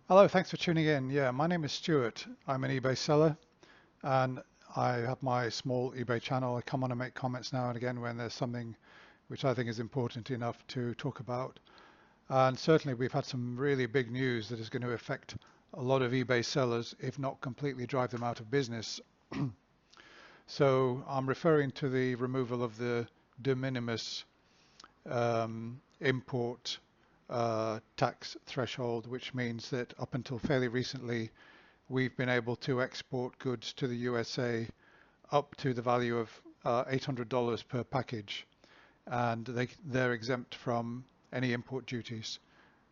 Hello, thanks for tuning in. Yeah, my name is Stuart. I'm an eBay seller and I have my small eBay channel. I come on and make comments now and again when there's something which I think is important enough to talk about. And certainly we've had some really big news that is going to affect a lot of eBay sellers, if not completely drive them out of business. So I'm referring to the removal of the de minimis import tax threshold, which means that up until fairly recently, we've been able to export goods to the USA up to the value of $800 per package, and they're exempt from any import duties,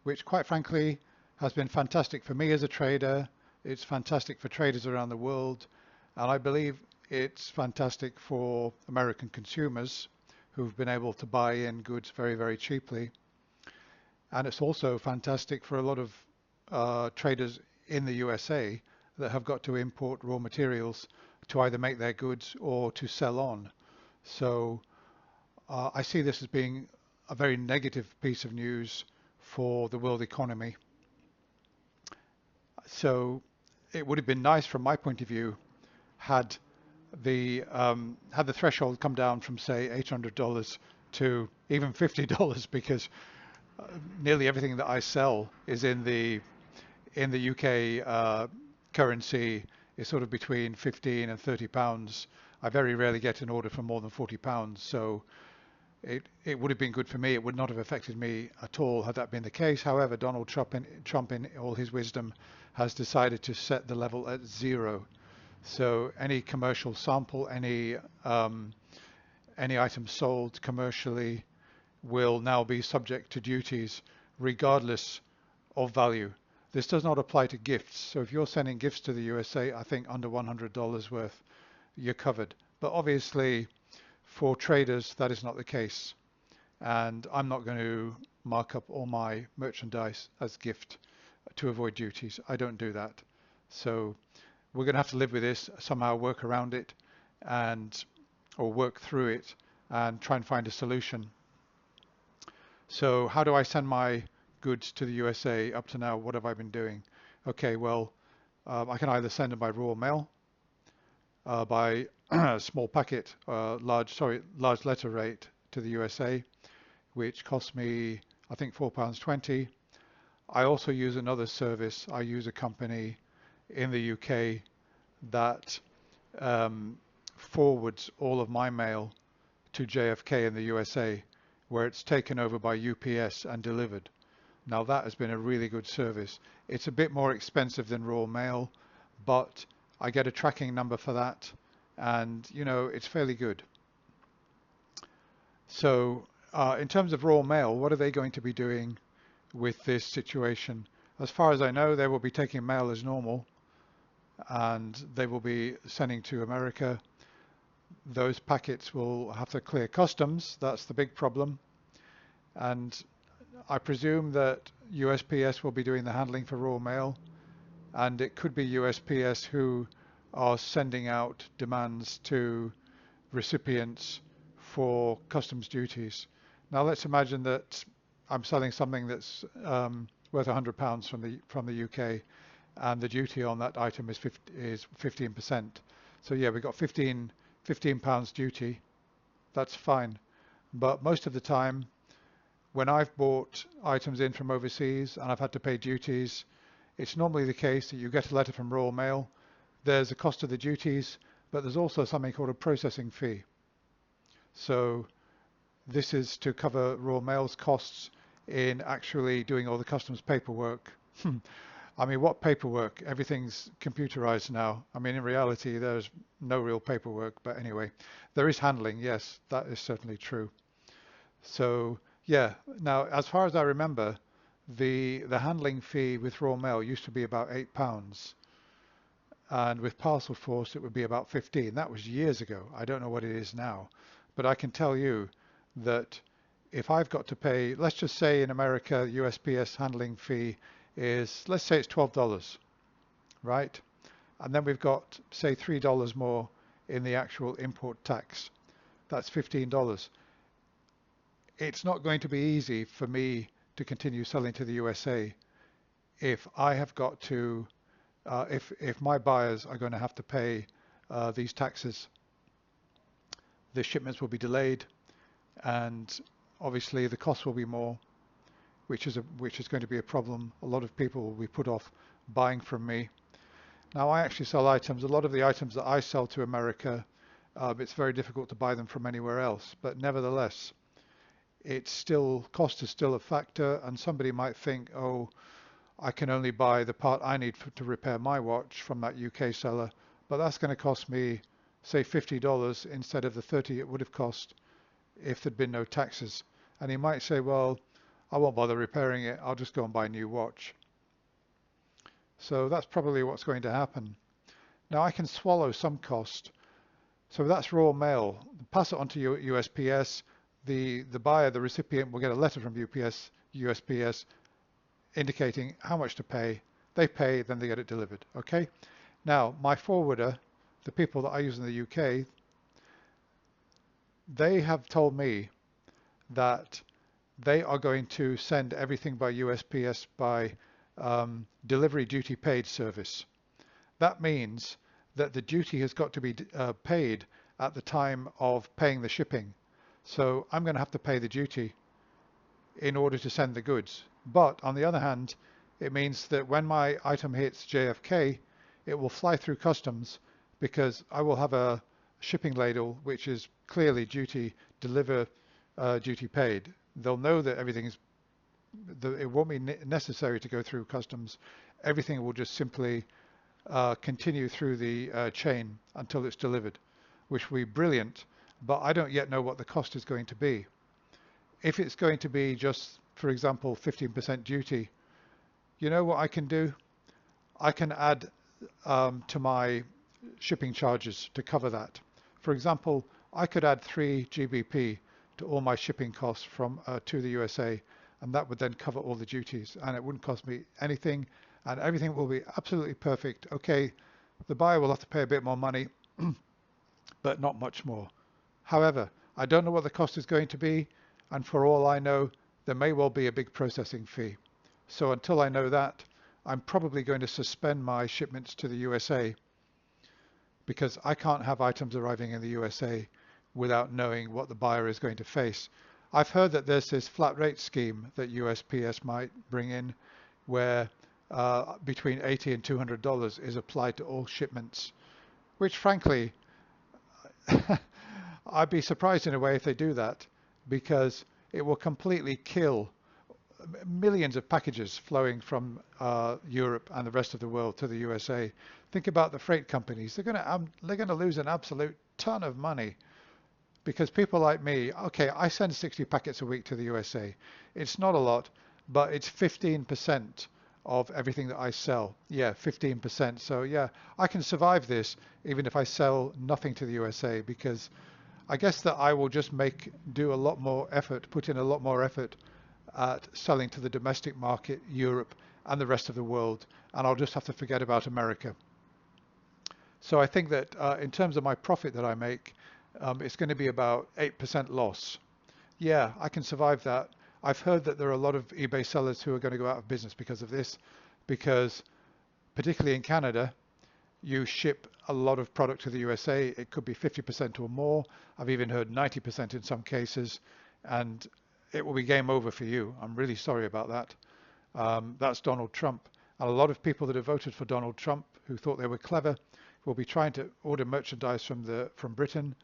which quite frankly has been fantastic for me as a trader. It's fantastic for traders around the world, and I believe it's fantastic for American consumers who've been able to buy in goods very, very cheaply. And it's also fantastic for a lot of traders in the USA that have got to import raw materials to either make their goods or to sell on. So I see this as being a very negative piece of news for the world economy. So it would have been nice from my point of view had the threshold come down from say $800 to even $50 because nearly everything that I sell is in the UK currency is sort of between 15 and 30 pounds. I very rarely get an order for more than 40 pounds, so it would have been good for me. It would not have affected me at all had that been the case. However, Donald Trump in all his wisdom, has decided to set the level at zero. So any commercial sample, any item sold commercially will now be subject to duties regardless of value. This does not apply to gifts. So if you're sending gifts to the USA, I think under $100 worth, you're covered. But obviously, for traders, that is not the case. And I'm not going to mark up all my merchandise as gift to avoid duties. I don't do that. So we're going to have to live with this, somehow work around it and or work through it and try and find a solution. So how do I send my goods to the USA up to now? What have I been doing? Okay, well, I can either send them by raw mail, by small packet, large letter rate to the USA, which costs me, I think, £4.20. I also use another service. I use a company in the UK that forwards all of my mail to JFK in the USA, where it's taken over by UPS and delivered. Now that has been a really good service. It's a bit more expensive than raw mail, but I get a tracking number for that, and you know, it's fairly good. So in terms of raw mail, what are they going to be doing with this situation? As far as I know, they will be taking mail as normal, and they will be sending to America. Those packets will have to clear customs. That's the big problem. And I presume that USPS will be doing the handling for raw mail, and it could be USPS who are sending out demands to recipients for customs duties. Now let's imagine that I'm selling something that's worth £100 from the UK, and the duty on that item is 15%. So yeah, we've got 15 pounds duty. That's fine. But most of the time, when I've bought items in from overseas and I've had to pay duties, it's normally the case that you get a letter from Royal Mail. There's a cost of the duties, but there's also something called a processing fee. So this is to cover Royal Mail's costs in actually doing all the customs paperwork. I mean, what paperwork? Everything's computerized now. I mean, in reality, there's no real paperwork, but anyway, there is handling. Yes, that is certainly true. So yeah, now as far as I remember, the handling fee with raw mail used to be about £8, and with Parcel Force it would be about 15. That was years ago. I don't know what it is now, but I can tell you that if I've got to pay, let's just say in America, USPS handling fee is, let's say it's $12, right? And then we've got, say, $3 more in the actual import tax. That's $15. It's not going to be easy for me to continue selling to the USA if I have got to, if my buyers are going to have to pay these taxes, the shipments will be delayed, and obviously the cost will be more, which is going to be a problem. A lot of people will be put off buying from me. Now, I actually sell items. A lot of the items that I sell to America, it's very difficult to buy them from anywhere else. But nevertheless, it's still, cost is still a factor. And somebody might think, oh, I can only buy the part I need to repair my watch from that UK seller, but that's going to cost me, say, $50 instead of the 30 it would have cost if there'd been no taxes. And he might say, well, I won't bother repairing it. I'll just go and buy a new watch. So that's probably what's going to happen. Now I can swallow some cost. So that's raw mail. Pass it on to USPS. The buyer, the recipient, will get a letter from USPS indicating how much to pay. They pay, then they get it delivered. Okay. Now my forwarder, the people that I use in the UK, they have told me that they are going to send everything by USPS by delivery duty paid service. That means that the duty has got to be paid at the time of paying the shipping. So I'm going to have to pay the duty in order to send the goods. But on the other hand, it means that when my item hits JFK, it will fly through customs because I will have a shipping label which is clearly duty paid. They'll know that it won't be necessary to go through customs. Everything will just simply continue through the chain until it's delivered, which will be brilliant. But I don't yet know what the cost is going to be. If it's going to be just, for example, 15% duty, you know what I can do? I can add to my shipping charges to cover that. For example, I could add 3 GBP to all my shipping costs from to the USA, and that would then cover all the duties, and it wouldn't cost me anything, and everything will be absolutely perfect. Okay, the buyer will have to pay a bit more money, but not much more. However, I don't know what the cost is going to be, and for all I know, there may well be a big processing fee. So until I know that, I'm probably going to suspend my shipments to the USA because I can't have items arriving in the USA without knowing what the buyer is going to face. I've heard that there's this flat rate scheme that USPS might bring in where between $80 and $200 is applied to all shipments, which frankly, I'd be surprised in a way if they do that, because it will completely kill millions of packages flowing from Europe and the rest of the world to the USA. Think about the freight companies. They're going to lose an absolute ton of money because people like me, okay, I send 60 packets a week to the USA. It's not a lot, but it's 15% of everything that I sell. Yeah, 15%. So yeah, I can survive this even if I sell nothing to the USA, because I guess that I will just do a lot more effort, put in a lot more effort at selling to the domestic market, Europe, and the rest of the world, and I'll just have to forget about America. So I think that in terms of my profit that I make, it's going to be about 8% loss. Yeah, I can survive that. I've heard that there are a lot of eBay sellers who are going to go out of business because of this, because particularly in Canada, you ship a lot of product to the USA. It could be 50% or more. I've even heard 90% in some cases, and it will be game over for you. I'm really sorry about that. That's Donald Trump. And a lot of people that have voted for Donald Trump, who thought they were clever, will be trying to order merchandise from Britain.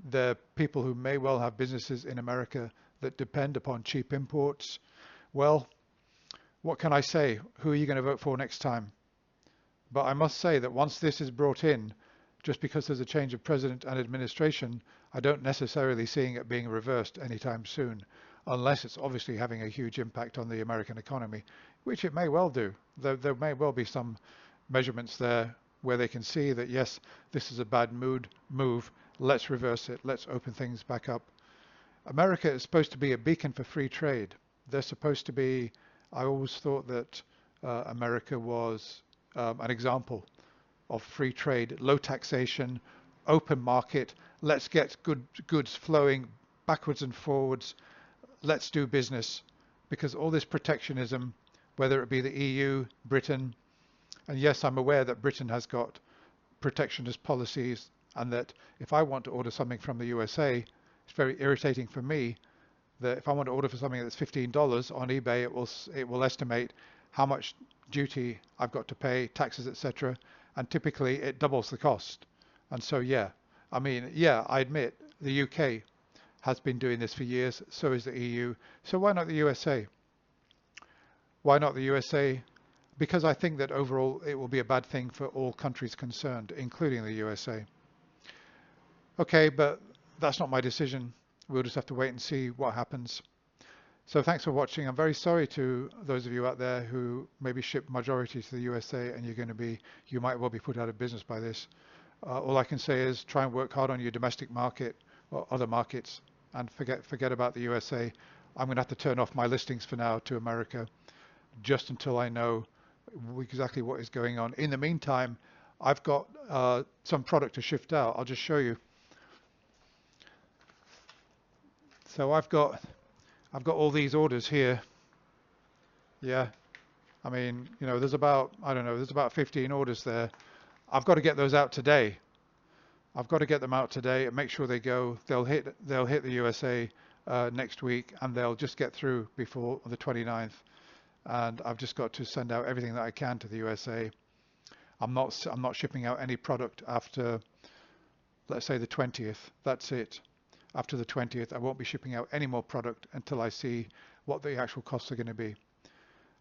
They're people who may well have businesses in America that depend upon cheap imports. Well, what can I say? Who are you going to vote for next time? But I must say that once this is brought in, just because there's a change of president and administration, I don't necessarily see it being reversed anytime soon, unless it's obviously having a huge impact on the American economy, which it may well do. There may well be some measurements there where they can see that, yes, this is a bad move, let's reverse it, let's open things back up. America is supposed to be a beacon for free trade. They're supposed to be, I always thought that America was an example of free trade, low taxation, open market, let's get goods flowing backwards and forwards, let's do business, because all this protectionism, whether it be the EU, Britain, and yes, I'm aware that Britain has got protectionist policies, and that if I want to order something from the USA, it's very irritating for me that if I want to order for something that's $15 on eBay, it will estimate how much duty I've got to pay, taxes, etc. And typically it doubles the cost. And so yeah, I mean, yeah, I admit the UK has been doing this for years, so is the EU. So why not the USA? Why not the USA? Because I think that overall it will be a bad thing for all countries concerned, including the USA. Okay, but that's not my decision. We'll just have to wait and see what happens. So thanks for watching. I'm very sorry to those of you out there who maybe ship majority to the USA and you might well be put out of business by this. All I can say is try and work hard on your domestic market or other markets and forget about the USA. I'm going to have to turn off my listings for now to America just until I know exactly what is going on. In the meantime, I've got some product to shift out. I'll just show you. So I've got all these orders here. Yeah, I mean, there's about, I don't know, there's about 15 orders there. I've got to get those out today. I've got to get them out today and make sure they go. They'll hit the USA next week, and they'll just get through before the 29th. And I've just got to send out everything that I can to the USA. I'm not shipping out any product after, let's say, the 20th. That's it. After the 20th, I won't be shipping out any more product until I see what the actual costs are going to be.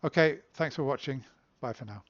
Okay, thanks for watching. Bye for now.